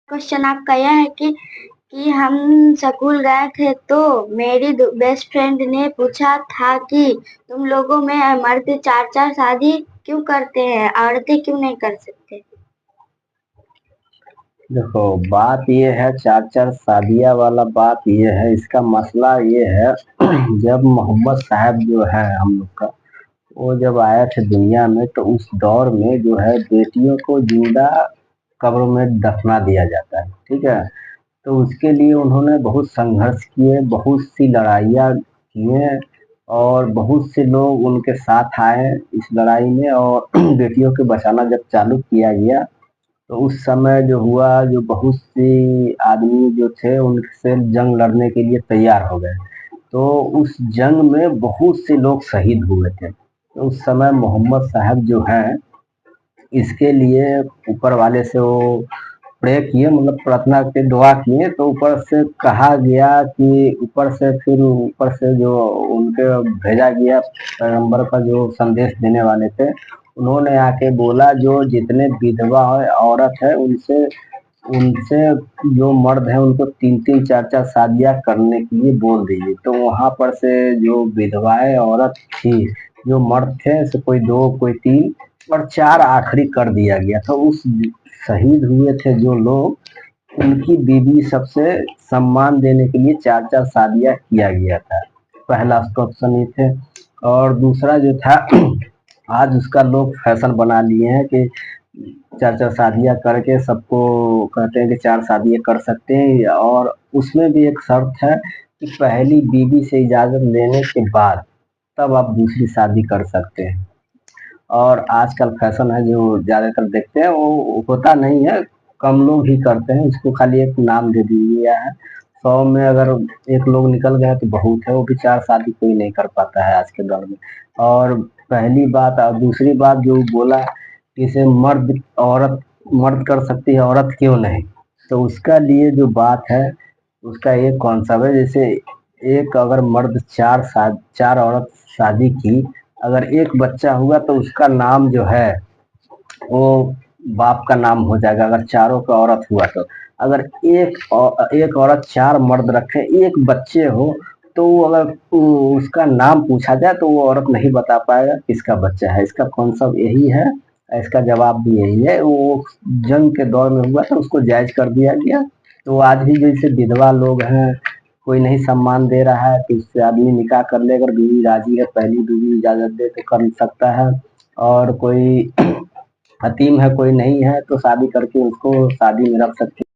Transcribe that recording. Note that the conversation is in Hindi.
क्वेश्चन आपका यह है कि हम स्कूल गए थे तो मेरी बेस्ट फ्रेंड ने पूछा था कि तुम लोगों में मर्द 4-4 शादी क्यों करते हैं, औरतें क्यों नहीं कर सकते? देखो, बात ये है 4-4 शादियाँ वाला बात ये है, इसका मसला ये है जब मोहम्मद साहब जो है हम लोग का, वो जब आए थे दुनिया में तो उस दौर में जो है बेटियों को जिंदा कब्रों में दफना दिया जाता है, ठीक है। तो उसके लिए उन्होंने बहुत संघर्ष किए, बहुत सी लड़ाइयाँ किए और बहुत से लोग उनके साथ आए इस लड़ाई में और बेटियों को बचाना जब चालू किया गया तो उस समय जो हुआ, जो बहुत सी आदमी जो थे उनसे जंग लड़ने के लिए तैयार हो गए। तो उस जंग में बहुत से लोग शहीद हुए थे। तो उस समय मोहम्मद साहब जो हैं, इसके लिए ऊपर वाले से वो प्रे किए, मतलब प्रार्थना के दुआ किए। तो ऊपर से कहा गया कि ऊपर से जो उनके भेजा गया पैगंबर का जो संदेश देने वाले थे, उन्होंने आके बोला जो जितने विधवा औरत है उनसे उनसे जो मर्द है उनको 3-3 4-4 शादियां करने के लिए बोल दीजिए। तो वहां पर से जो विधवाएं औरत थी, जो मर्द थे, से कोई 2 कोई 3 और 4 आखिरी कर दिया गया। तो उस शहीद हुए थे जो लोग, उनकी बीवी सबसे सम्मान देने के लिए 4-4 शादियां किया गया था। पहला तो ऑप्शन ये थे। और दूसरा जो था आज उसका लोग फैशन बना लिए हैं कि 4-4 शादियां करके सबको कहते हैं कि 4 शादियां कर सकते हैं और उसमें भी एक शर्त है कि पहली बीवी से इजाज़त लेने के बाद तब आप दूसरी शादी कर सकते हैं। और आजकल फैशन है जो ज़्यादातर देखते हैं, वो होता नहीं है, कम लोग ही करते हैं, उसको खाली एक नाम दे दिया है। 100 में अगर 1 लोग निकल गए तो बहुत है, वो भी 4 शादी कोई नहीं कर पाता है आज के दौर में। और पहली बात और दूसरी बात जो बोला, इसे मर्द कर सकती है, औरत क्यों नहीं? तो उसका लिए जो बात है, उसका एक कॉन्सेप्ट है। जैसे एक अगर मर्द 4 औरत शादी की, अगर एक बच्चा हुआ तो उसका नाम जो है वो बाप का नाम हो जाएगा, अगर चारों का औरत हुआ तो। अगर एक औरत 4 मर्द रखे, एक बच्चे हो, तो वो अगर उसका नाम पूछा जाए तो वो औरत नहीं बता पाएगा किसका बच्चा है। इसका कॉन्सेप्ट यही है, इसका जवाब भी यही है। वो जंग के दौर में हुआ था, उसको जायज कर दिया गया। तो आज भी जैसे विधवा लोग हैं, कोई नहीं सम्मान दे रहा है तो उससे आदमी निकाह कर ले, अगर बीवी राजी है, पहली बीवी इजाजत दे तो कर सकता है। और कोई हतीम है, कोई नहीं है, तो शादी करके उसको शादी में रख सकते